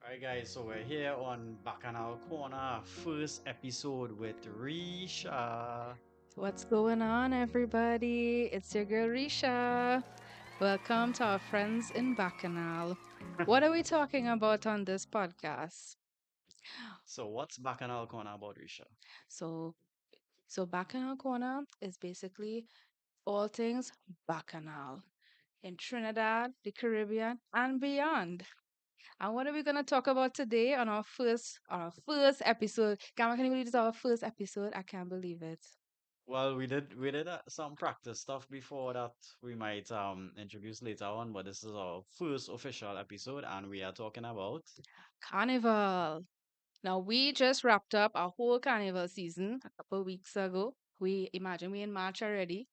Alright, guys, so we're here on Bacchanal Corner, first episode with Risha. What's going on, everybody? It's your girl Risha. Welcome to our friends in Bacchanal. What are we talking about on this podcast? So, what's Bacchanal Corner about Risha? So, so Bacchanal Corner is basically all things Bacchanal in Trinidad, the Caribbean, and beyond. And what are we gonna talk about today on our first episode? Gamma, can you believe it's our first episode? I can't believe it. Well, we did some practice stuff before that we might introduce later on, but this is our first official episode, and we are talking about. Carnival. Now we just wrapped up our whole carnival season a couple weeks ago. We imagine we in March already.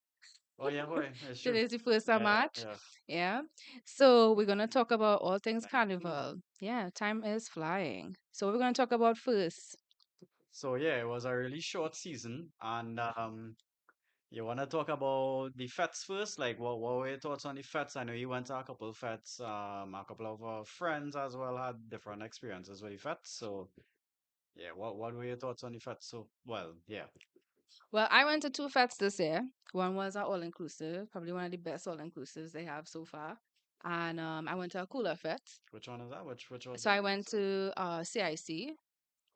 Oh yeah, boy, it's true. Today's the first of Yeah, March. yeah, Yeah. So we're gonna talk about all things carnival. Yeah, time is flying. So we're gonna talk about first. So yeah, it was a really short season, and you want to talk about the FETs first? Like, what were your thoughts on the FETs? I know you went to a couple of FETs. A couple of friends as well had different experiences with the FETs. So, yeah, what were your thoughts on the FETs? So, well, yeah. Well, I went to two fets this year. One was an all inclusive, probably one of the best all inclusives they have so far. And I went to a cooler fet. Which one is that? Which was So all I went inclusive? to CIC,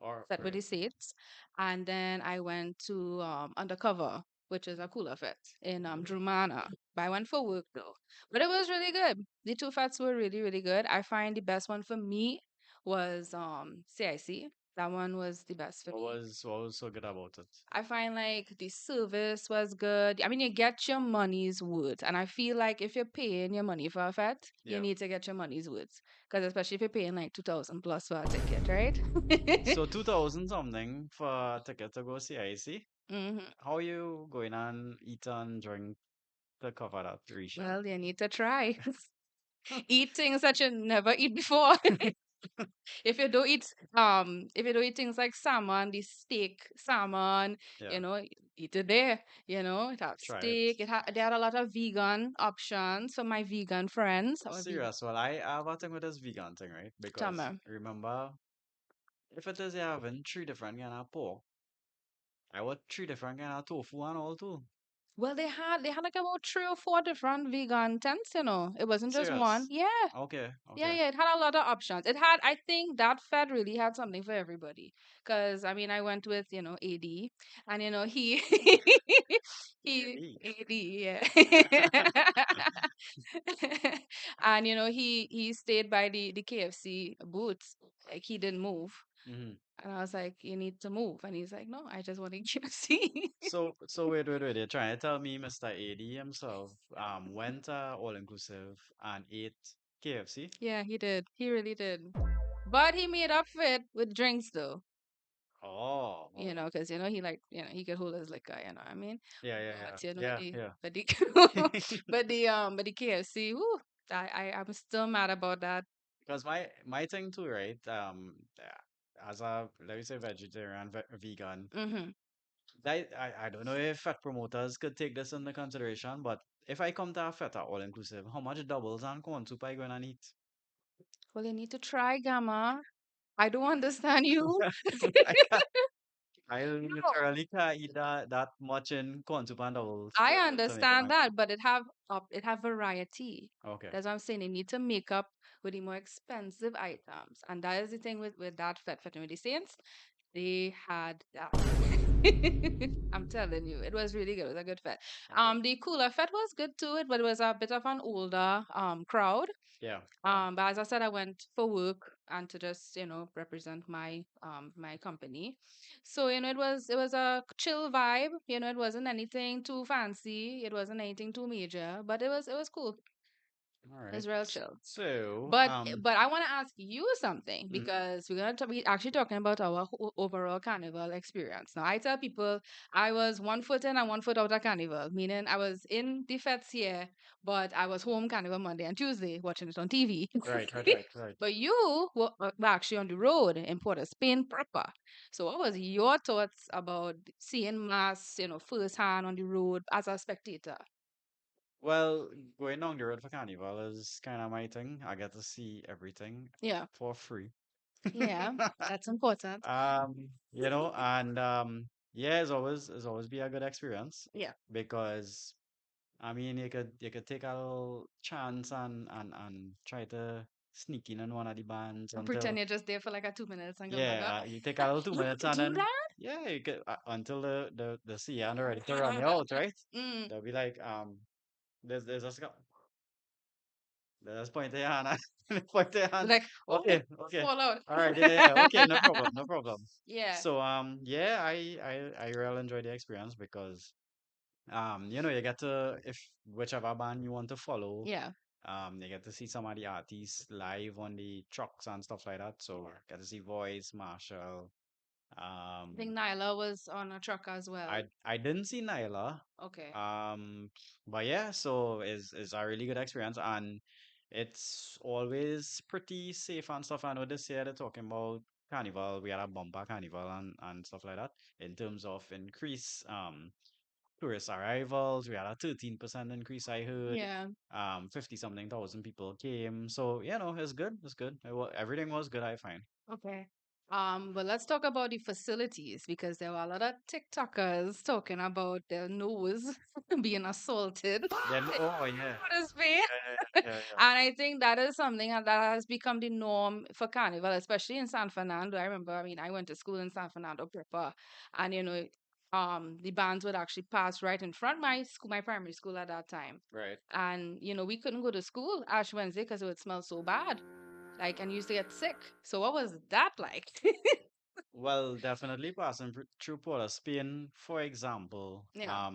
Or Set with right? the States. And then I went to Undercover, which is a cooler fet in Drumana. But I went for work though. But it was really good. The two fets were really, really good. I find the best one for me was CIC. That one was the best for me. What was so good about it? I find like the service was good. I mean, you get your money's worth. And I feel like if you're paying your money for a fet, you Yeah. need to get your money's worth. Because especially if you're paying like 2000 plus for a ticket, right? So 2000 something for a ticket to go see IC. hmm How you going and eat and drink to cover that, Risha? Well, you need to try. Eat things that you never eat before. If you don't eat things like salmon, the steak salmon, Yeah, you know, eat it there. It had try it. steak. They had a lot of vegan options for my vegan friends. Our vegan Serious. Well, I have a thing with this vegan thing, right? Because Tama. remember, if it is you having three different kind of pork, I want three different kind of tofu and all too. Well, they had like about three or four different vegan tents. It wasn't just one. Serious. Yeah. Okay, Yeah, okay. yeah, it had a lot of options. I think that Fed really had something for everybody. Because, I mean, I went with, AD, and, he, he, AD. AD, yeah. And, he stayed by the KFC booth. Like, he didn't move. hmm And I was like, you need to move. And he's like, no, I just want to KFC. So wait. You're trying to tell me Mr. AD himself went all inclusive and ate KFC? Yeah, he did. He really did. But he made up for it with drinks, though. Oh, Because he could hold his liquor, you know what I mean? But yeah, yeah. but the KFC, whoo, I'm still mad about that. Because my thing too, right? As a let me say vegetarian, vegan. hmm I don't know if fat promoters could take this into consideration, but if I come to a feta all inclusive, how much doubles and corn soup I going to eat? Well, you need to try Gamma. I don't understand you. I can't, I No, literally can't eat that much in corn soup and doubles I to make my understand that, food. but it have variety. Okay. That's what I'm saying. You need to make up with the more expensive items, and that is the thing with that Fat and with the Saints. They had that. I'm telling you, it was really good. It was a good fete. Okay. The cooler fete was good too. But it was a bit of an older crowd. Yeah. But as I said, I went for work and to just represent my company. So it was a chill vibe. It wasn't anything too fancy. It wasn't anything too major. But it was cool. All It right. was real chill. So, But I want to ask you something mhm. because we actually talking about our overall carnival experience. Now I tell people I was 1 foot in and 1 foot out of carnival, meaning I was in the feds here, but I was home carnival Monday and Tuesday watching it on TV. Right. But you were actually on the road in Port of Spain proper. So what was your thoughts about seeing mass, firsthand on the road as a spectator? Well, going down the road for Carnival is kind of my thing. I get to see everything Yeah. for free. Yeah, that's important. And yeah, it's always be a good experience Yeah. because I mean you could take a little chance and try to sneak in one of the bands And pretend until you're just there for like a 2 minutes and go back up. yeah, you take a little 2 minutes You and do then yeah, you could until the CN are ready to run you that? out, right? Mm. They'll be like, there's a let's point your hand. Point your hand. Like, oh, Okay, okay. fall out. All right, yeah, yeah, yeah. Okay, no problem, no problem. Yeah. So yeah, I really enjoy the experience because you get to if whichever band you want to follow, Yeah. you get to see some of the artists live on the trucks and stuff like that. So get to see Voice, Marshall. I think Um, Nyla was on a truck as well. I didn't see Nyla. Okay. Um, but yeah, so it's a really good experience and it's always pretty safe and stuff. I know this year they're talking about Carnival. We had a bumper Carnival and stuff like that in terms of increase tourist arrivals. We had a 13% increase, I heard. Yeah. 50 something thousand people came. So, it's good. It's good. Everything was good, I find. Okay. But let's talk about the facilities because there were a lot of TikTokers talking about their nose being assaulted. Then, oh, yeah. This way. Yeah, yeah, yeah, yeah. And I think that is something that has become the norm for Carnival, especially in San Fernando. I remember, I mean, I went to school in San Fernando proper, and the bands would actually pass right in front of my school, my primary school at that time. Right. And we couldn't go to school Ash Wednesday because it would smell so bad. Like, and used to get sick. So what was that like? Well, definitely passing through Port of Spain, for example. Yeah.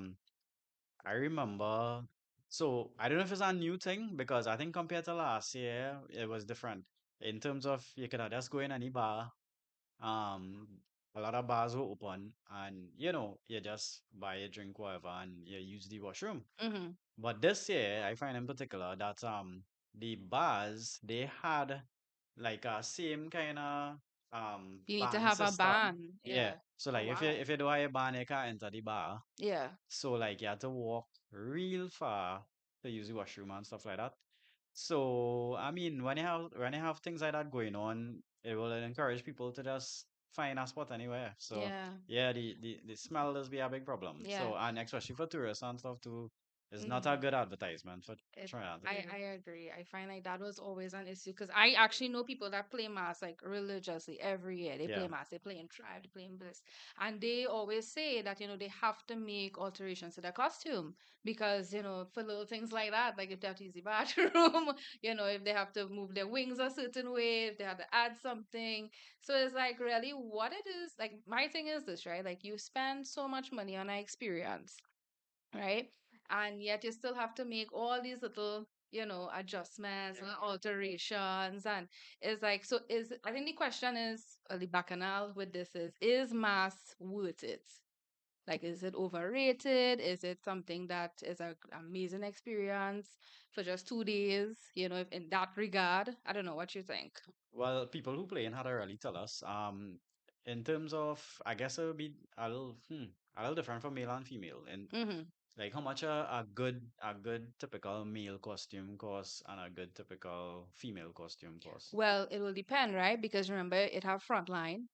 I remember. So I don't know if it's a new thing because I think compared to last year, it was different in terms of you could just go in any bar. Um, a lot of bars were open, and you just buy a drink, whatever, and you use the washroom. Hmm. But this year, I find in particular that the bars they had like a same kind of You need to ban have a system. ban. Yeah. Yeah. So Oh like if you wow. if you don't have a ban, you can't enter the bar. Yeah. So like you had to walk real far to use the washroom and stuff like that. So I mean when you have things like that going on, it will encourage people to just find a spot anywhere. So Yeah. yeah, the smell does be a big problem. Yeah. So and especially for tourists and stuff too, it's not a Hmm. good advertisement for It, Trinidad and I Tobago. I agree. I find like that was always an issue because I actually know people that play mass like religiously every year. They Yeah, play mass, they play in tribe, they play in bliss, and they always say that they have to make alterations to their costume because for little things like that, like if they have to use the bathroom, if they have to move their wings a certain way, if they have to add something. So it's like really what it is. Like my thing is this, right? Like you spend so much money on an experience, right? And yet you still have to make all these little, adjustments and alterations. And it's like, so I think the question is, the bacchanal with this is mass worth it? Like, is it overrated? Is it something that is an amazing experience for just 2 days? If in that regard, I don't know what you think. well, people who play in had already tell us. In terms of, I guess it would be a little different for male and female. And Hmm. like how much a good typical male costume costs and a good typical female costume costs. Well, it will depend, right? Because remember, it have frontline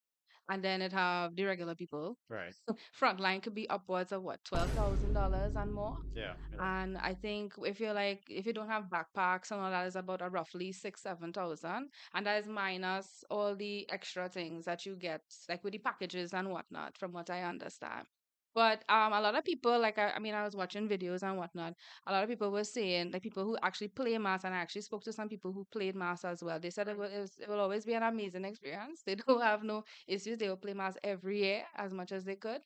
and then it have the regular people. Right. Frontline could be upwards of what, $12,000 and more. Yeah. Yeah. And I think if you don't have backpacks and all that, is about a roughly 6, 7,000, and that is minus all the extra things that you get, like with the packages and whatnot, from what I understand. But a lot of people, like I mean, I was watching videos and whatnot. A lot of people were saying, like people who actually play mass, and I actually spoke to some people who played mass as well. They said it will always be an amazing experience. They don't have no issues. They will play mass every year as much as they could,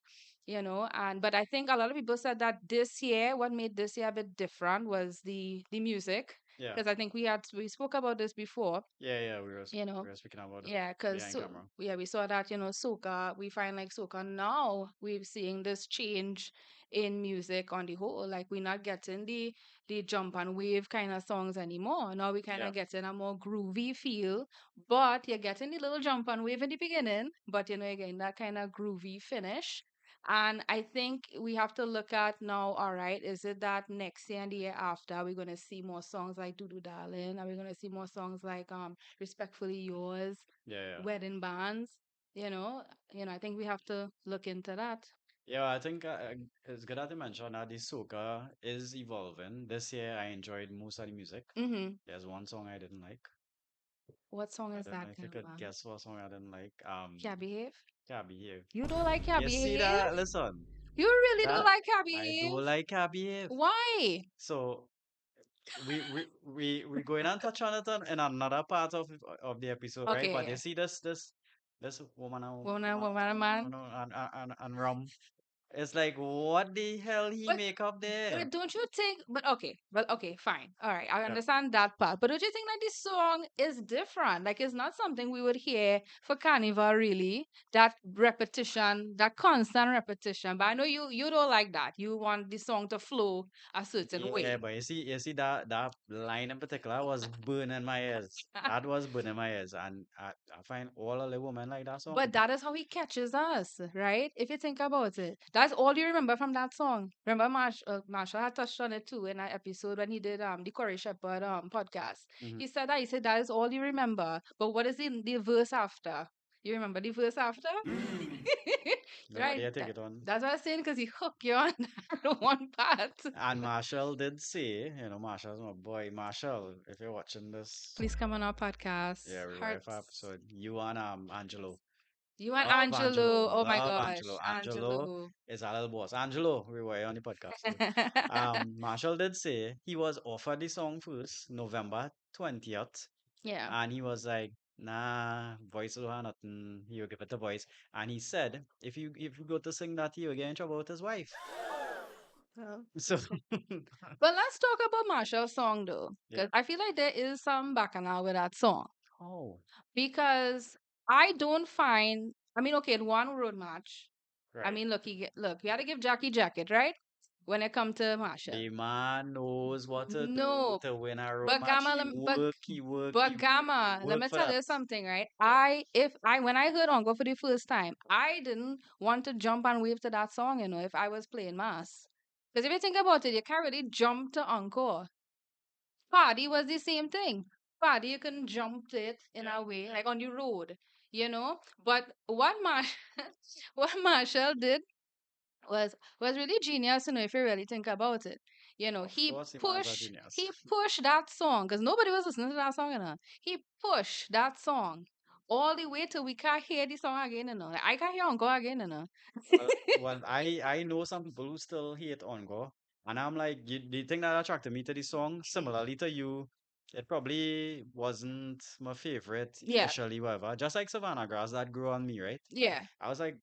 and but I think a lot of people said that this year, what made this year a bit different was the music, Yeah. because I think we spoke about this before, Yeah. Yeah. We were you know we were speaking about it yeah, because behind camera. yeah, we saw that, soca. We find like soca now we're seeing this change in music on the whole. Like we're not getting the jump and wave kind of songs anymore. Now we kind Yeah. of getting a more groovy feel, but you're getting the little jump and wave in the beginning, but you're getting that kind of groovy finish. And I think we have to look at now, all right, is it that next year and the year after we're gonna see more songs like Doodoo Darling? Are we gonna see more songs like Respectfully Yours, Yeah, yeah. Wedding Bands? You know, I think we have to look into that. Yeah, I think it's good that you mentioned that the soca is evolving. This year, I enjoyed most of the music. Mm-hmm. There's one song I didn't like. What song I is don't that, know if you could Gamba? guess what song I didn't like. Can't Behave? Can't Behave. You don't like Can't You see Behave? that? Listen, You really don't that like Can't I do Behave? like Can't Behave. Why? So we going to touch on it in another part of the episode, right? Okay, But you yeah. see this woman Woman and man. and Rum. It's like what the hell he But make up there? But don't you think? But okay, fine. All right, I Yeah. understand that part. But don't you think that this song is different? Like it's not something we would hear for Carnival, really. That repetition, that constant repetition. But I know you don't like that. You want the song to flow a certain Yeah, way. but you see that line in particular was burning my ears. That was burning my ears, and I find all of the women like that song. But that is how he catches us, right? If you think about it, that's all you remember from that song. Remember, Marshall had touched on it too in that episode when he did the Corey Shepherd podcast. Hmm. He said that is all you remember. But what is the verse after? You remember the verse after, Nobody right? I take it on. That's what I'm saying because he hooked you on that one part. And Marshall did say, Marshall's my boy. Marshall, if you're watching this, Please come on our podcast. yeah, we ready for Hearts. episode. You and Angelo. You and Love Angelo. Angelo. Oh my Love gosh, Angelo. Angelo Angelo. is our little boss. Angelo, we were on the podcast too. Marshall did say he was offered the song first, November 20th, Yeah. and he was like, nah, voice don't have nothing. He'll give it a voice. And he said, if you go to sing that, he'll get in trouble with his wife. Well, So but let's talk about Marshall's song though, yeah. because I feel like there is some bacchanal with that song. Oh, Because I don't find, I mean, okay, in one road match, I right. mean, look, we had to give Jackie jacket, right? When it come to Marshall. The man knows what to do No, to win a road but match. Gamma, He work, he work, but he work, he Gamma, let work me for tell that. you something, right? When I heard Encore for the first time, I didn't want to jump and wave to that song, if I was playing mass. Because if you think about it, you can't really jump to Encore. Party was the same thing. Party, you can jump it in Yeah. a way, like on the road, But what Marshall did was really genius, if you really think about it. Of He course, the man's a pushed genius. he pushed that song because nobody was listening to that song, He pushed that song all the way till we can't hear the song again, Like, I can't hear Encore again, Well, I know some people who still hate Ongo, and I'm like, the thing that attracted me to the song, similarly to you, it probably wasn't my favorite Yeah, initially, whatever. Just like Savannah Grass that grew on me, right? yeah. I was like,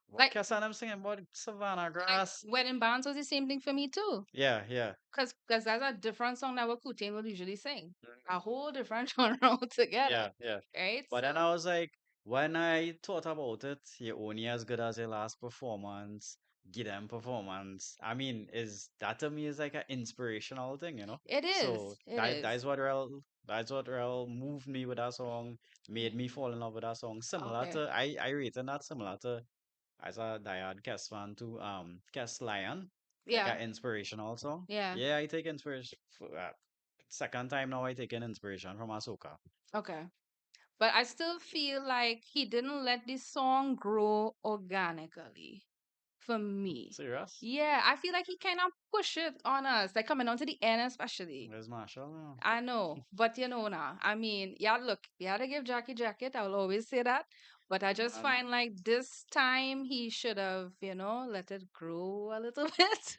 what Like Cassan I'm singing about Savannah like Grass? Wedding Bands was the same thing for me too. Yeah, yeah. Because that's a different song that Kutain will usually sing. A Mhm. whole different genre altogether. Yeah, yeah. Right? But then So I was like, when I thought about it, you're only as good as your last performance. Give them performance. I mean, is that to me is like an inspirational thing? it is. So It that is. that's what real moved me with that song, made me fall in love with that song. Similar Okay. to I rated that similar to as a diehard Kes fan to Kes Lion, like Yeah. an inspirational song. Yeah. Yeah, I take inspiration. Second time now I take an inspiration from Ahsoka. Okay. But I still feel like he didn't let this song grow organically for me. Serious? Yeah, I feel like he kind of pushed it on us, like coming on to the end, especially. Where's Marshall? I know, but now, I mean, yeah, look, you had to give Jackie jacket. I will always say that. But I just Man, find like this time he should have, let it grow a little bit,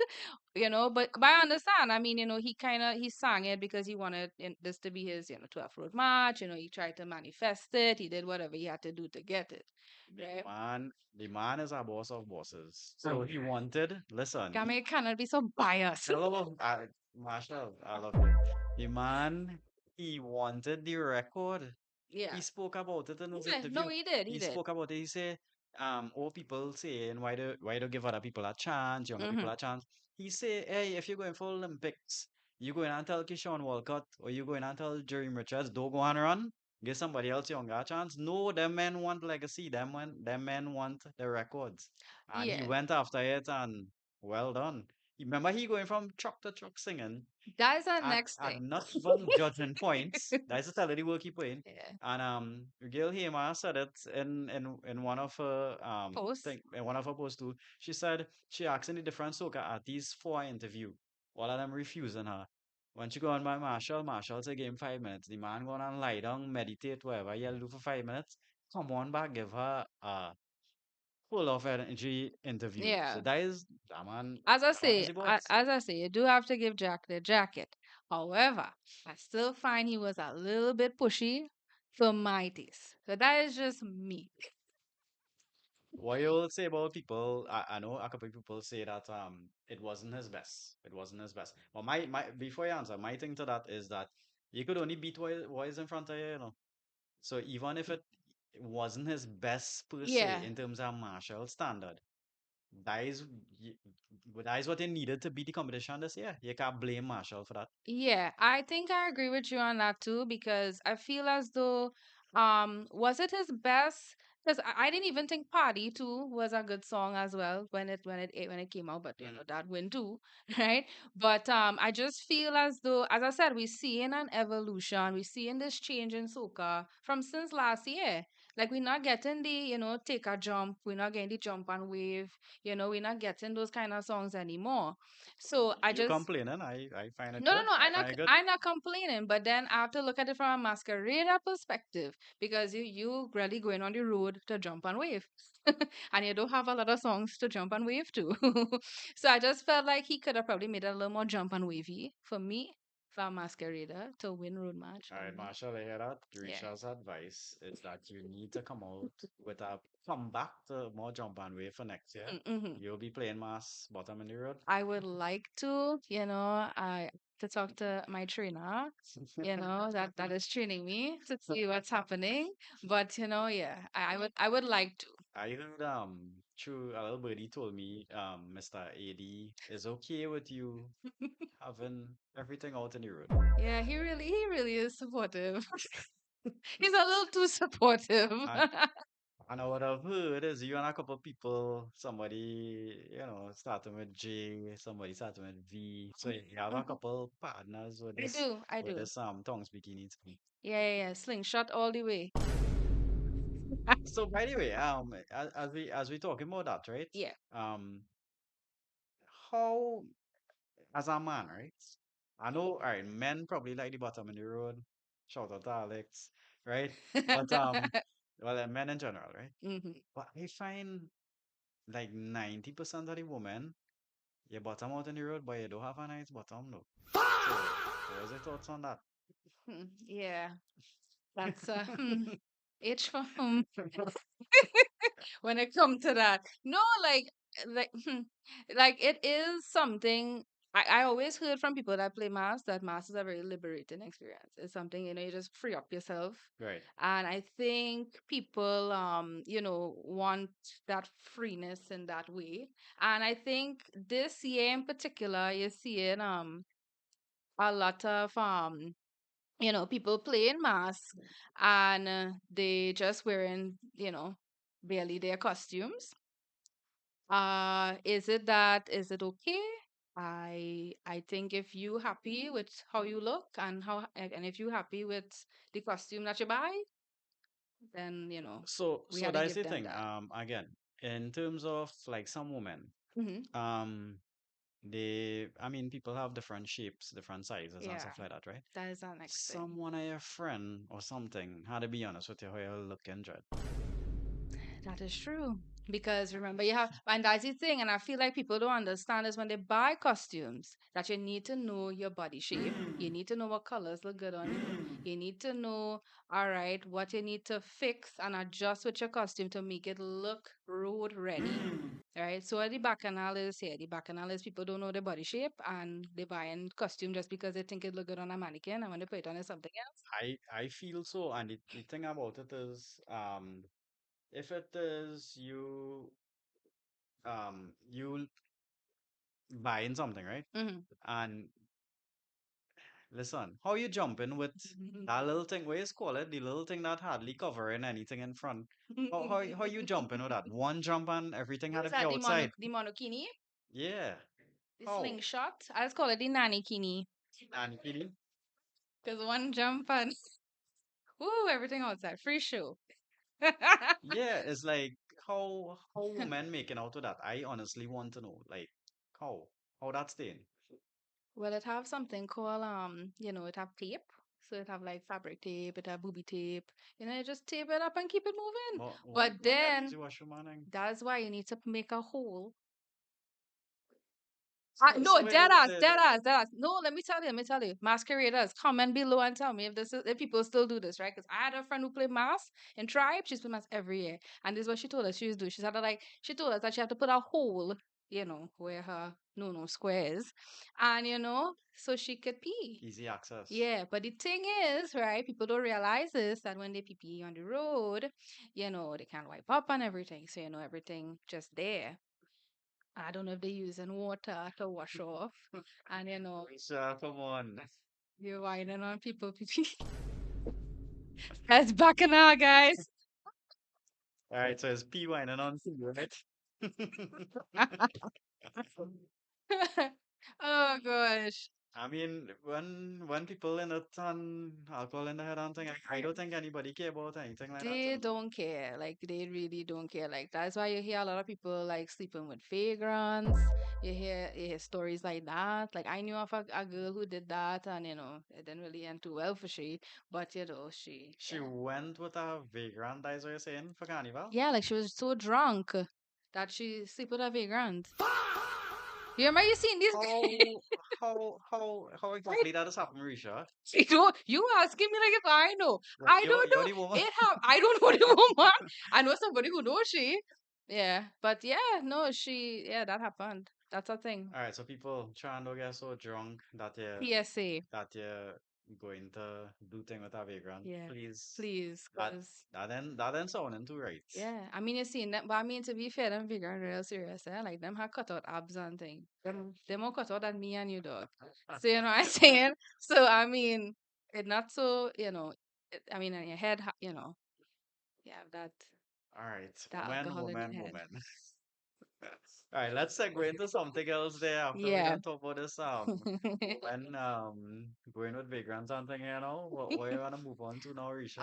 But I understand. I mean, he sang it because he wanted this to be his, 12th road march. He tried to manifest it. He did whatever he had to do to get it, the right? man, the man is a boss of bosses. So he wanted, listen, I mean, it cannot be so biased. hello, Marshall, I love you. The man, he wanted the record. He Yeah. spoke about it in his Yeah. No, interview. he did. He He did. spoke about it. He said, all people saying why do give other people a chance, younger people Mm-hmm. a chance. He say, hey, if you're going for Olympics, you going and tell Keyshawn Walcott or you going and tell Jerry Richards, don't go and run. give somebody else younger a chance. No, them men want legacy. Them men want the records. And he Yeah, went after it and well done. Remember he going from truck to truck singing that is our at next at thing. not even judging points. That's the tell the work he put in. Yeah. And Gail Hema said it in one of her Post. thing in one of her posts too. She said she asking the different soca artists for an interview. All of them refusing her. When she go on by Marshall say give him 5 minutes. The man going on lie down, meditate, whatever he'll do for 5 minutes. Come on back, give her a full of energy interview. So Yeah. that man is the boss. As I say, you do have to give Jack the jacket. However, I still find he was a little bit pushy for my taste. So that is just me. What you'll say about people, I know a couple of people say that it wasn't his best. It wasn't his best. But my before you answer, my thing to that is that you could only beat what is in front of you, you know. So even if it wasn't his best per se Yeah. in terms of martial standard, that is y- that is what they needed to beat the competition this year. You can't blame Marshall for that. Yeah, I think I agree with you on that too because I feel as though was it his best? Because I didn't even think Party 2 was a good song as well when it came out, but you know Mm. that win too, right? But I just feel as though, as I said, we're seeing an evolution, we're seeing this change in soca from since last year. Like we're not getting the, take a jump, we're not getting the jump and wave, we're not getting those kind of songs anymore. So I You just complaining, I find it no, no, good. no. I find it good. I'm not complaining, but then I have to look at it from a masquerader perspective because you really going on the road to jump and wave, and you don't have a lot of songs to jump and wave to. So I just felt like he could have probably made it a little more jump and wavy for me, for a masquerader to win road match All for right, me. Marshall, I hear that. Yeah. Risha's advice is that you need to come out with a comeback to more jump and wave for next year. Mm-hmm. You'll be playing mass bottom in the road. I would like to, I to talk to my trainer, that is training me to see what's happening. But yeah, I would like to. I heard true a little birdie told me Mr. AD is okay with you having everything out in the road. Yeah, he really is supportive. He's a little too supportive. And and what I've heard is you and a couple of people, somebody, starting with J, somebody starting with V. So you have a Mhm. couple partners with I with do. this tongue speaking needs. Yeah. Slingshot all the way. So by the way, as we talking about that, right? Yeah. Um, how as a man, right? I know, all right, men probably like the bottom of the road. Shout out to Alex, right? But well, men in general, right? Hmm. But I find like 90% of the women, you bottom out in the road, but you don't have a nice bottom, no. So, what was your thoughts on that? Yeah, that's H for when it comes to that. No, like, like it is something. I always heard from people that play mass that mass is a very liberating experience. It's something, you just free up yourself. Right. And I think people, want that freeness in that way. And I think this year in particular, you're seeing a lot of people playing masks and they just wearing, barely their costumes. Is it okay? I think if you happy with how you look and if you happy with the costume that you buy, then So, we so had to that's give the them thing. that. Again, in terms of like some women, Hmm. um, I mean, people have different shapes, different sizes, and Yeah, stuff like that, right? that is our next thing. Someone of your friend or something had to be honest with you how you look and dread. That is true. Because remember, you have, and that's the thing, and I feel like people don't understand is when they buy costumes that you need to know your body shape. You need to know what colors look good on you. You need to know, all right, what you need to fix and adjust with your costume to make it look road ready. All right. So the bacchanal is here. The bacchanal is people don't know their body shape and they buy in costume just because they think it look good on a mannequin and when they put it on it's something else. I feel so, and the thing about it is, if it is you buying something, right? Mm-hmm. And Listen, how you jumping with that little thing? What is call it? The little thing that hardly covering anything in front. How you jumping with that? One jump and everything had What to is be that? outside. The monokini? Yeah. The How? slingshot? I just call it the nanny kini. And Kitty? Because one jump and woo, everything outside. Free show. Yeah, it's like how women making out of that. I honestly want to know, like how that's staying. Well, it have something called it have tape. So it have like fabric tape, it have booby tape. You just tape it up and keep it moving. But What that then easy wash man? that's why you need to make a hole. So No, wait, dead ass, dead ass. No, let me tell you. Masqueraders, comment below and tell me if if people still do this, right? Because I had a friend who played mass in Tribe. She's played mass every year, and this is what she told us she was doing. She told us that she had to put a hole, where her no square is, and so she could pee. easy access. Yeah, but the thing is, right? People don't realize this that when they pee pee on the road, they can't wipe up and everything, so everything just there. I don't know if they're using water to wash off. And Risha, come on. you're whining on people. That's Bacchanal, guys. All right, so it's P whining on P, right? Oh gosh. I mean, when people in it and alcohol in the head and thing, I don't think anybody care about anything like that. They don't care. Like they really don't care. Like that's why you hear a lot of people like sleeping with vagrants. You hear stories like that. Like I knew of a girl who did that and it didn't really end too well for she. But she She went with a vagrant, is what you're saying, for Carnival? yeah, like she was so drunk that she sleep with a vagrant. You remember you seen these How how exactly that has happened, Risha? you asking me like if I know. Well, I don't you're know. the woman. I don't know the woman. I know somebody who knows she. Yeah. But yeah, no, that happened. That's a thing. All right, so people trying to get so drunk PSA. that you're going to do thing with a vagrant. Yeah. Please, Please, that cause that then sounding too right. yeah. I mean you seen that but I mean to be fair, them vegan real serious, eh? Like them have cut out abs and thing. Them more cut out than me and you dog. So you know what I'm saying? So I mean it not so, I mean in your head, you have All right, that woman, alcohol in your woman, head. woman. All right, let's segue into something else there after we're Yeah. done talk about this when going with vagrants and thing, what you wanna move on to now, Risha?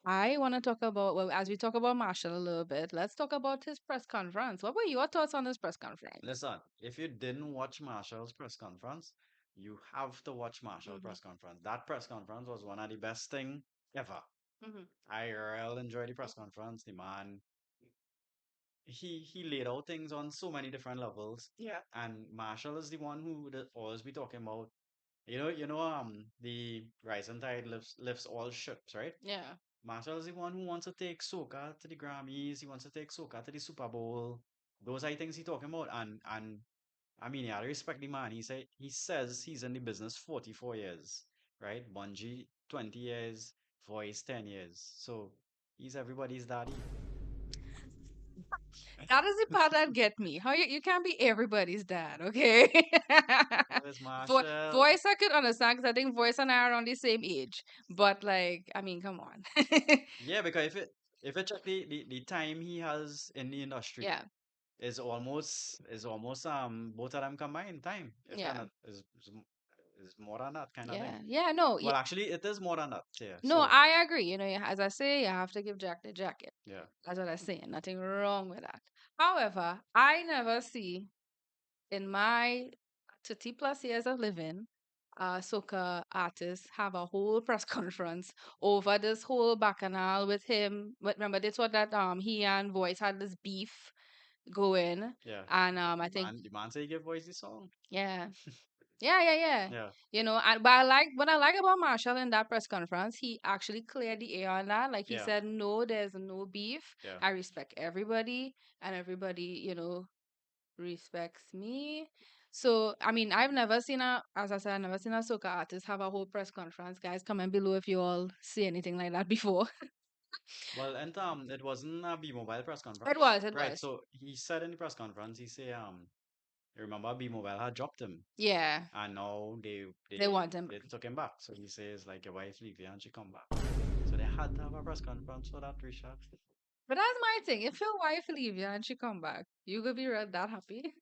I want to talk about, well, as we talk about Marshall a little bit, let's talk about his press conference. What were your thoughts on his press conference? Listen, if you didn't watch Marshall's press conference, you have to watch Marshall's Hmm. press conference. That press conference was one of the best thing ever. Hmm. I really enjoyed the press conference. The man, he laid out things on so many different levels. Yeah. And Marshall is the one who would always be talking about, the rising tide lifts all ships, right? Yeah. Marshall is the one who wants to take soca to the Grammys. He wants to take soca to the Super Bowl. Those are things he's talking about. And I mean, yeah, I respect the man. He says he's in the business 44 years, right? Bungie 20 years, Voice 10 years. So he's everybody's daddy. That is the part that get me. How you can't be everybody's dad, okay? Where's Marshall? Voice I could understand because I think Voice and I are on the same age. But like, I mean, come on. Yeah, because if it check the time he has in the industry Yeah. is almost both of them combined time. If you're Yeah. not is more than that kind of thing. Yeah. Yeah. No. Well, actually, it is more than that. Yeah. No, So I agree. As I say, you have to give Jack the jacket. yeah, That's what I'm saying. Nothing wrong with that. However, I never see in my 30 plus years of living, soca artists have a whole press conference over this whole bacchanal with him. But remember, this was that he and Voice had this beef going, yeah. and I The think man, the man say he give voice the song. yeah, yeah. Yeah, But I like what I like about Marshall in that press conference. He actually cleared the air on that. Like he yeah, said, no, there's no beef. yeah. I respect everybody, and everybody, respects me. So I mean, as I said, I've never seen a soca artist have a whole press conference. Guys, comment below if you all see anything like that before. Well, and it wasn't a B Mobile press It conference, was, it right? was. So he said in the press conference, he say remember B Mobile had dropped him, Yeah, and now they want him. they took him back. So he says like your wife leave you and she come back. So they had to have a press conference for that, Risha. But that's my thing. If your wife leave you and she come back, you gonna be real that happy.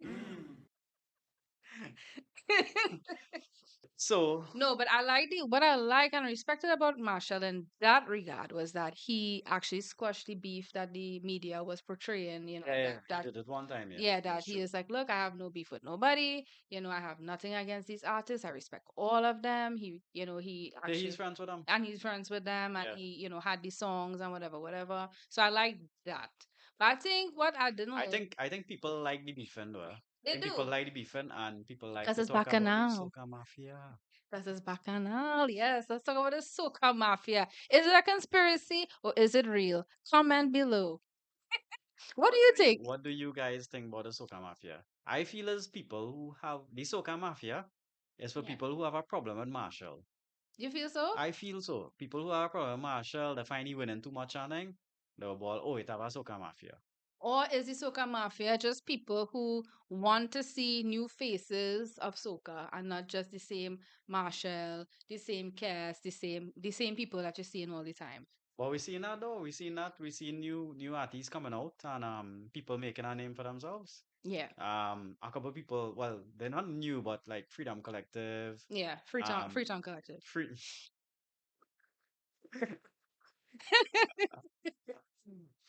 So No, but I like the what I like and respected about Marshall in that regard was that he actually squashed the beef that the media was portraying. yeah, yeah, That he that did it one time, yeah. yeah, That's that he true. is like, look, I have no beef with nobody. I have nothing against these artists. I respect all of them. He Yeah, he's actually friends with him. and he's friends with them, and Yeah. he had these songs and whatever, whatever. So I like that. But I think what I didn't like, I think people like the beefing though. I they think people do, like the beefing and people like because to it's talk about the Bacchanal. soca mafia. This is Bacchanal. Yes, let's talk about the soca mafia. Is it a conspiracy or is it real? Comment below. What do you think? What do you guys think about the soca mafia? I feel as people who have the soca mafia is for Yeah. people who have a problem with Marshall. You feel so? I feel so. People who have a problem with Marshall, they find he winning too much and thing, they'll ball, oh, it have a soca mafia. Or is the soca mafia just people who want to see new faces of soca and not just the same Marshall, the same cast, the same people that you're seeing all the time? But we seen that though. We seen that. We see new artists coming out and people making a name for themselves. Yeah. A couple of people, well, they're not new, but like Freedom Collective, Yeah. um, Freetown Collective. Free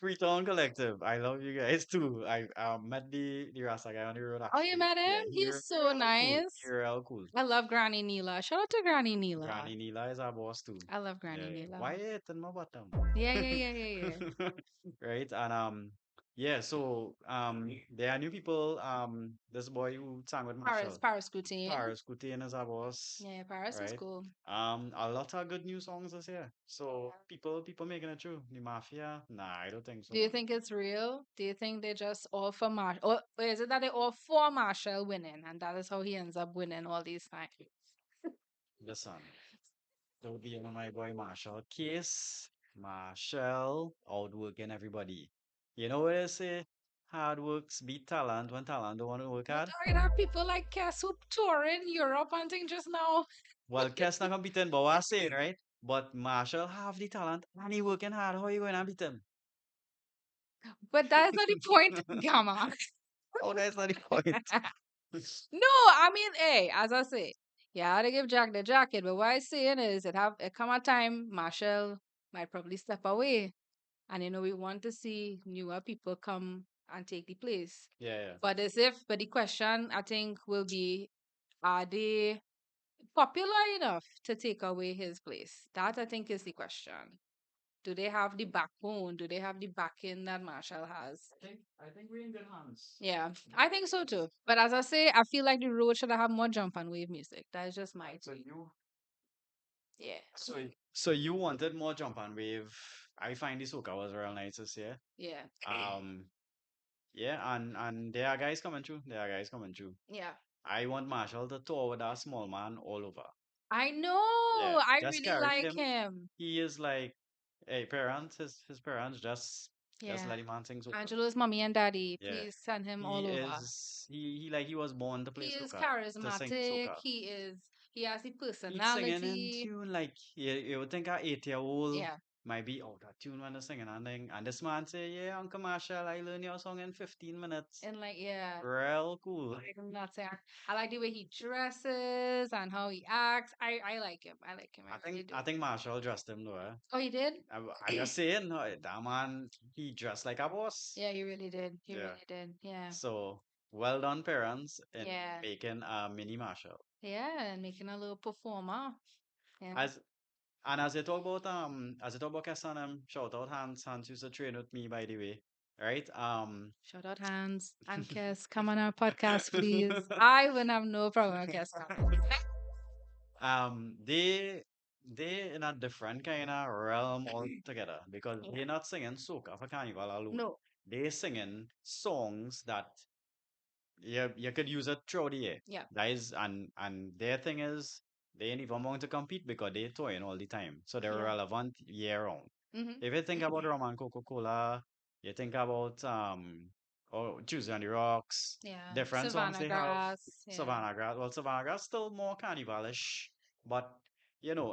Freetown Collective. I love you guys too. I met the Rasta guy on the road Oh, you actually. met him? Yeah, He's he so real cool. He nice. real cool. I love Granny Neela. Shout out to Granny Neela. Granny Nila is our boss too. I love Granny Yeah, yeah. Neela. Why it in my bottom? Yeah, yeah, yeah, yeah, yeah. Right? And yeah, so there are new people. This boy who sang with Marshall, Paris Coutin. Paris Coutin is our boss, Yeah, Paris is right? cool. A lot of good new songs this year. So people making it true. The Mafia? Nah, I don't think so, Do you man. think it's real? Do you think they just all for Marshall? Or is it that they all for Marshall winning, and that is how he ends up winning all these times? Listen, don't be on my boy Marshall case. Marshall outworking everybody. You know what they say? Hard works beat talent when talent don't want to work But hard. I have people like Cass who tour in Europe and thing just now. Well, Kes not gonna beat him, but what I saying, right? But Marshall have the talent and he working hard. How you gonna beat him? But that is not the point, Gamma. Oh, that's not the point. No, I mean, hey, as I say, yeah, they give Jack the jacket, but what I'm saying is it come a time Marshall might probably step away. And we want to see newer people come and take the place. Yeah, yeah. But the question I think will be, are they popular enough to take away his place? That I think is the question. Do they have the backbone? Do they have the backing that Marshall has? I think we're in good hands. Yeah, I think so too. But as I say, I feel like the road should have more jump and wave music. That's just my So take. you Yeah, so you wanted more jump and wave. I find the soca was real nice this year. yeah, Um yeah, and there are guys coming through. There are guys coming through. yeah. I want Marshall to tour with that small man all over. I Yeah, know. I just really carry like him. him. He is like, hey, parents, his parents just Yeah. let him man sing soca. Angelo's mommy and daddy, Yeah, please send him he all over. is he like he was born to play He is soca, to sing charismatic. soca. He has the He's singing in personality. tune like you would think a 8 year old Yeah. might be out that tune when they're singing and thing. And this man say, yeah, Uncle Marshall, I learned your song in 15 minutes. And like, yeah. Real cool. I'm not saying I like the way he dresses and how he acts. I like him. I like him. I really do. I think Marshall dressed him though. Eh? Oh, he did? I just saying, that man, he dressed like a boss. Yeah, he really did. He Yeah. really did. Yeah. So well done, parents, in Yeah. making a mini Marshall. Yeah, and making a little performer. Yeah. As and as you talk about Kessan, shout out Hans used to train with me by the way. Right? Shout out Hans and Kes. Come on our podcast, please. I wouldn't have no problem with Kes. um they they in a different kind of realm altogether because they're not singing soca for carnival alone. No. They're singing songs that you could use it throughout the year. Yeah. That is, and their thing is they ain't even want to compete because they're touring all the time, so they're Yeah. relevant year round. Mm-hmm. If you think about rum and Coca Cola, you think about or Tuesday on the Rocks. Yeah. Different songs Savannah they have. Grass. Yeah. Savannah Grass. Well, Savannah Grass still more carnivalish, but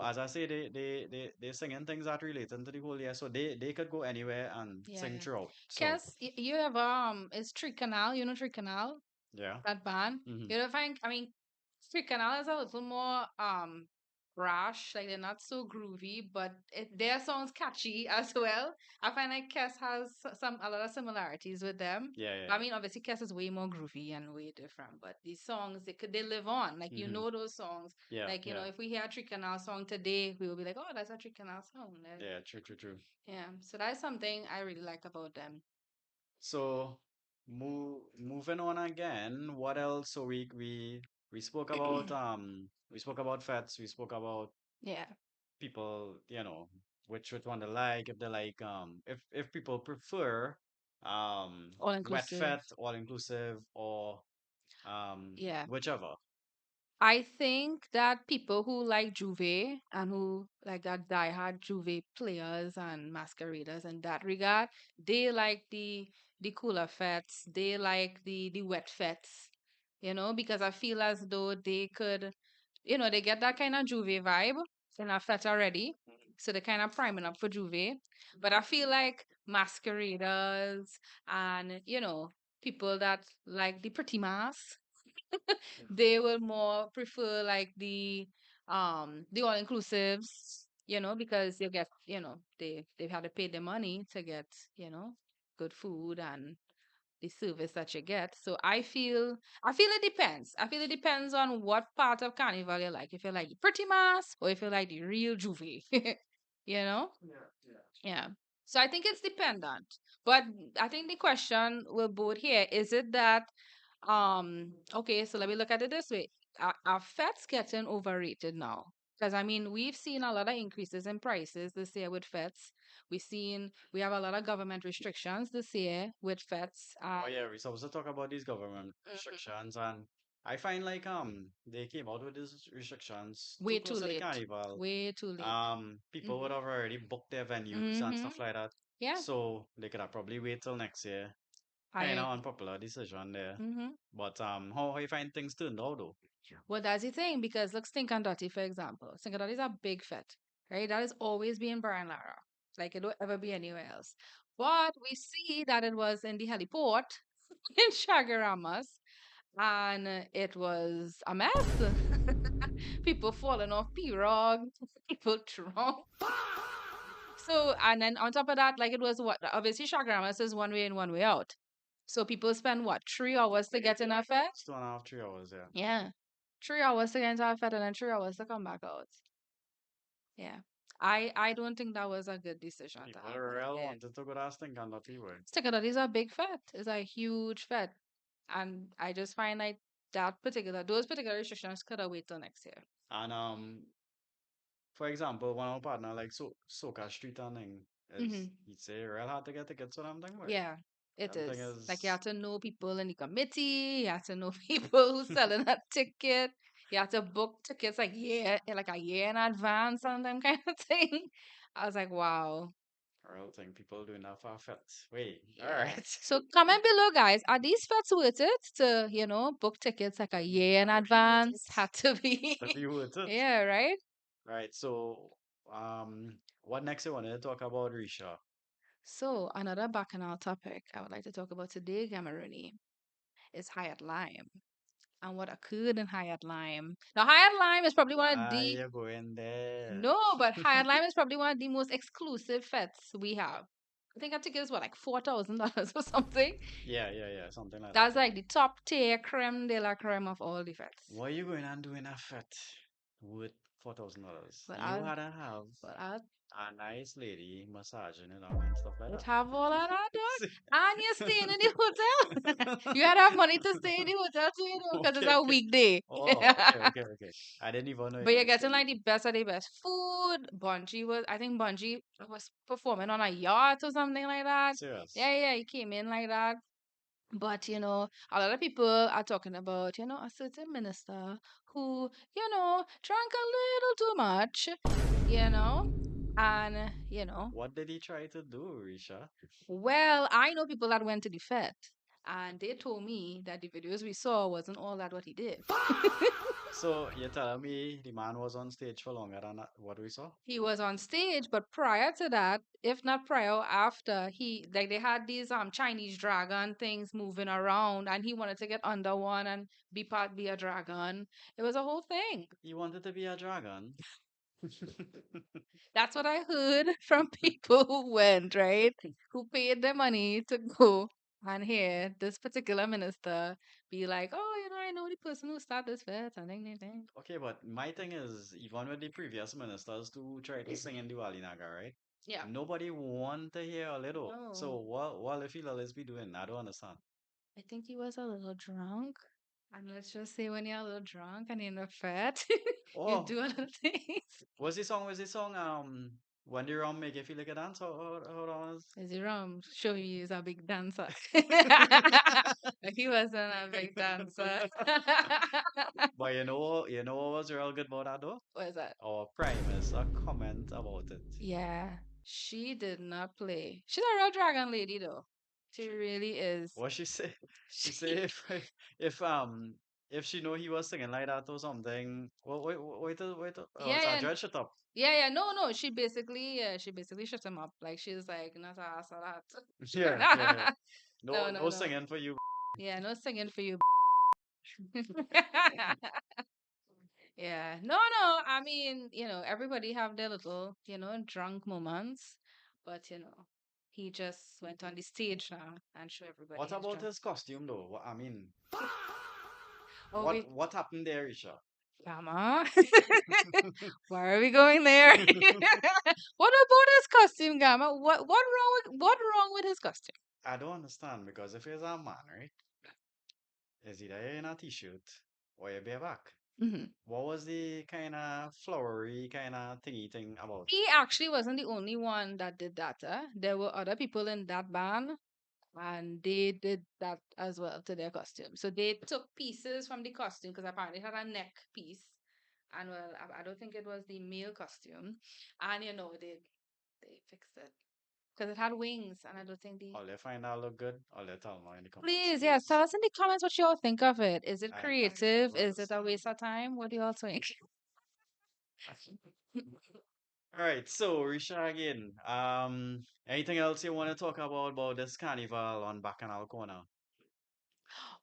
as I say, they singing things that relating to the whole year, so they could go anywhere and Yeah. sing throughout. So Cass, you have is Tree Canal, you know Tree Canal? yeah. That band. Hmm. You know, I mean, Street Canal is a little more brash, like they're not so groovy, but their songs catchy as well. I find like Kes has some a lot of similarities with them. Yeah, yeah, I mean, obviously Kes is way more groovy and way different, but these songs they live on. Like yeah. Hmm. those songs. Yeah, Like yeah. if we hear a Street Canal song today, we will be like, oh, that's a Street Canal song. Yeah, true, true, true. Yeah, so that's something I really like about them. So moving on again, what else? So we spoke about FETs, we spoke about Yeah, people, which one they like, if they like if people prefer all wet inclusive. FET, all inclusive, or Yeah. whichever. I think that people who like Juve and who like that diehard Juve players and masqueraders in that regard, they like the cooler fets, they like the wet fets, because I feel as though they could, they get that kind of Juve vibe in a fet already. So they're kind of priming up for Juve. But I feel like masqueraders and, people that like the pretty mass they will more prefer like the all inclusives, because you get, they've had to pay the money to get, good food and the service that you get. So I feel it depends. I feel it depends on what part of carnival you like. If you like the pretty mass or if you like the real juvie. you know? Yeah. So I think it's dependent. But I think the question will both here, is it that okay, so let me look at it this way. Are fats getting overrated now? Because I mean, we've seen a lot of increases in prices this year with fats. We have a lot of government restrictions this year with fats. Oh yeah, we're supposed to talk about these government Mhm. restrictions, and I find like they came out with these restrictions too Way too close to the late. carnival. Way too late. People would Hmm. have already booked their venues and Hmm. stuff like that, Yeah, so they could have probably wait till next year. I Kind of agree. unpopular decision there. Hmm. But how you find things turned out though? Well, that's the thing, because look, Stink and Dotty, for example. Stink and Dotty is a big fit, right? That is always be in Brian Lara. Like it don't ever be anywhere else. But we see that it was in the heliport in Chagaramas, and it was a mess. People falling off pirogue, people drunk. So, and then on top of that, like it was what? Obviously, Chagaramas is one way in, one way out. So people spend what, 3 hours to get in a fete? It's 2.5, 3 hours, yeah. Yeah. 3 hours to get into a fete and then 3 hours to come back out. Yeah. I don't think that was a good decision to People have are that real there. wanted to go to thing and not way. Sticker is a big fete. It's a huge fete. And I just find like those particular restrictions could have waited till next year. And for example, one of our partner like Soka Street and thing is Hmm. he'd say real hard to get tickets for them thing way. Yeah, it Them is. thing Like you is have to know people in the committee. You have to know people who's selling a ticket. You have to book tickets like a year in advance and them kind of thing. I was like, wow. a real thing. People doing that for fits. Wait, all Yeah. right. So comment below, guys. Are these fets worth it to, book tickets like a year in advance? Had to be. If you would it. Yeah, right? Right. So what next you wanted to talk about, Risha? So another bacchanal topic I would like to talk about today, Gamaruni, is Hyatt Lime and what occurred in Hyatt Lime. Now, Hyatt Lime is probably one of Why the you going there? no, but Hyatt Lime is probably one of the most exclusive fets we have. I think our ticket is what, like $4,000 or something. Yeah, yeah, yeah, something like that. That's like the top tier creme de la creme of all the fets. Why you going and doing a fit with $4,000? But You I, had to have but I a nice lady massaging it on and stuff like would that. have all of that done. And you're staying in the hotel. You had to have money to stay in the hotel too, because it's Okay, a okay. weekday. Oh, okay, okay, okay. I didn't even know you But you're guys getting stayed. like the best of the best food. I think Bungie was performing on a yacht or something like that. Serious. Yeah, yeah, he came in like that. But, a lot of people are talking about, a certain minister who, drank a little too much, you know, and, What did he try to do, Risha? well, I know people that went to the fete And they told me that the videos we saw wasn't all that what he did. So you're telling me the man was on stage for longer than what we saw? He was on stage, but prior to that, if not prior, after he like they had these Chinese dragon things moving around, and he wanted to get under one and be a dragon. It was a whole thing. He wanted to be a dragon. That's what I heard from people who went, right? Who paid their money to go and hear this particular minister be like, oh, I know the person who started this fest and ding, ding, ding. Okay, but my thing is, even with the previous ministers to try to sing in the Naga, right? Yeah. Nobody want to hear a little. So No, what if he let's be doing? I don't understand. I think he was a little drunk. And let's just say when you're a little drunk and you're not fat, you Oh, do a little things. was the song when the rum make you feel like a dance? Hold on. Is he wrong? Show you he's a big dancer. He wasn't a big dancer. But you know what was real good about that though? What is that? Our prime minister comment about it. Yeah, she did not play. She's a real dragon lady, though. She really is. What she say? She say She, if if she know he was singing like that or something. yeah, it's a yeah, judge shut up. yeah, yeah. No, no. She basically shut him up. Like she's like, not a ass or Yeah, yeah, yeah. that. No, No, no, no no. singing for you. Yeah, no singing for you. Yeah. No, no. I mean, everybody have their little, drunk moments, but he just went on the stage now and show everybody What his about drunk. his costume though? I mean, Oh, we what happened there, Risha? Gamma. Why are we going there? What about his costume, Gamma? What wrong with his costume? I don't understand because if he's a man, right? Is he there in a t-shirt or a bareback? Hmm. What was the kind of flowery kind of thingy thing about? He actually wasn't the only one that did that. There were other people in that band, and they did that as well to their costume. So they took pieces from the costume because apparently it had a neck piece, and well, I don't think it was the male costume, and they fixed it because it had wings, and I don't think the All they find out look good, all they tell me in the comments, Please, yes, tell please. us in the comments what you all think of it. Is it I creative? don't Is it a understand. waste of time? What do you all think? All right, so Risha again. Anything else you want to talk about this carnival on Bacchanal Corner?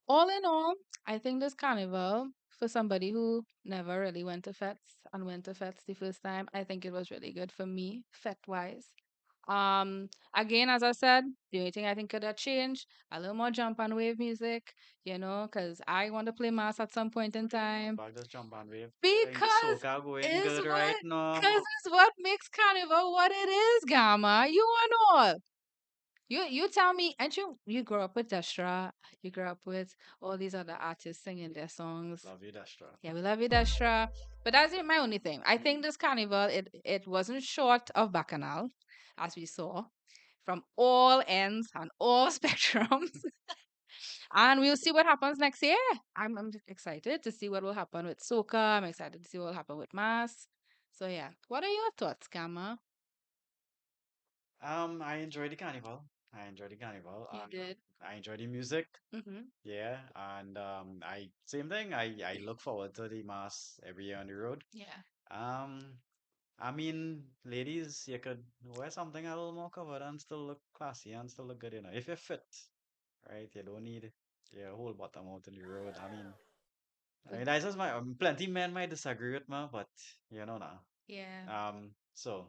All in all, I think this carnival, for somebody who never really went to FETS and went to FETS the first time, I think it was really good for me, FET wise. Again, as I said, the only thing I think could have changed, a little more jump and wave music, because I want to play mass at some point in time. Back this jump and wave thing. Because Soca going is good right what now. because it's what makes carnival what it is, Gamma. You and all. You tell me, and you grew up with Dashra, you grew up with all these other artists singing their songs. Love you, Destra. Yeah, we love you, Dashra. But that's it, my only thing. I think this carnival, it wasn't short of Bacchanal, as we saw, from all ends and all spectrums. And we'll see what happens next year. I'm excited to see what will happen with Soca. I'm excited to see what will happen with Mass. So yeah, what are your thoughts, Gamma? I enjoy the carnival. I enjoy the carnival You and did. I enjoy the music. Mm-hmm. Yeah, and I same thing. I look forward to the mass every year on the road. Yeah. Um, I mean, ladies, you could wear something a little more covered and still look classy and still look good, if you're fit, right? You don't need your whole bottom out in the road. I But mean, that's just plenty men might disagree with me, but now. yeah. So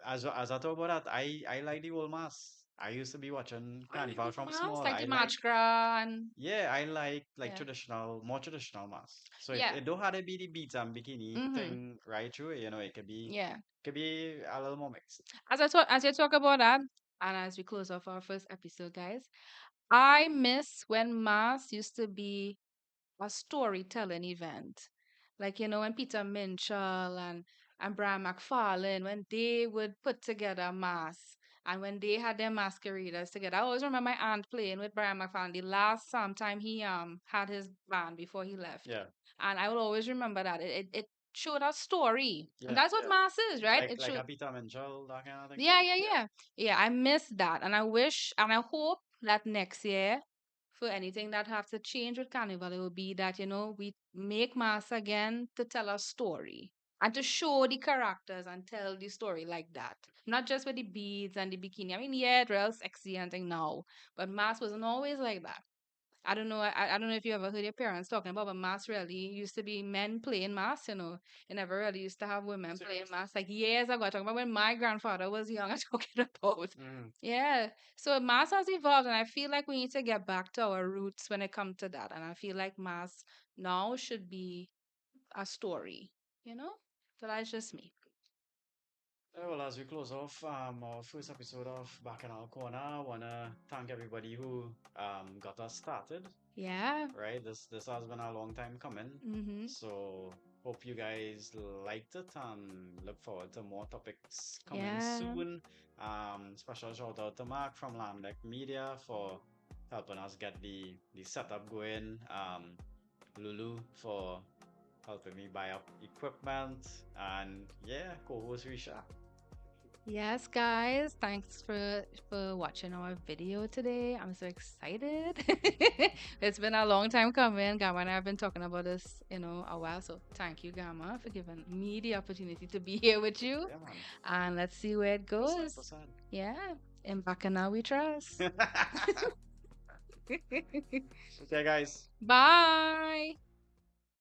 as I talk about that, I like the whole mass. I used to be watching I like Carnival the from mask, small. like the I like matchgra and Yeah, I like yeah. more traditional mass. So Yeah. it don't have to be the beats and bikini Mm-hmm. thing right through. It Yeah. could be a little more mixed. As you talk about that, and as we close off our first episode, guys, I miss when mass used to be a storytelling event. Like, when Peter Minchall and Brian McFarlane, when they would put together mass and when they had their masqueraders together. I always remember my aunt playing with Brian McFarlane the last time he had his band before he left. Yeah, And I will always remember that. It showed a story. And yeah. that's what mass is, right? Like a Peter Minchell, that kind of thing. Yeah, yeah, yeah. Yeah, I miss that. And I wish and I hope that next year, for anything that have to change with Carnival, it will be that, we make mass again to tell a story and to show the characters and tell the story like that. Not just with the beads and the bikini. I mean, yeah, it's real sexy and thing now, but mass wasn't always like that. I don't know. I don't know if you ever heard your parents talking about, but mass really used to be men playing mass. It never really used to have women playing Serious. mass. Like years ago, talking about when my grandfather was young, I'm talking about. Mm. Yeah. So mass has evolved, and I feel like we need to get back to our roots when it comes to that. And I feel like mass now should be a story. You know. So that's just me. Well, as we close off our first episode of Bacchanal Corner, I wanna thank everybody who got us started. Yeah. Right, this has been a long time coming. Mhm. So hope you guys liked it and look forward to more topics coming Yeah. soon. Special shout out to Mark from Lambeck Media for helping us get the setup going. Lulu for helping me buy up equipment, and yeah, co-host Risha. Yes, guys, thanks for watching our video today. I'm so excited. It's been a long time coming. Gamma and I have been talking about this, a while. So thank you, Gamma, for giving me the opportunity to be here with you. Yeah, man. And let's see where it Percent, goes. percent. Yeah, in Bacchanal we trust. Okay, guys. Bye.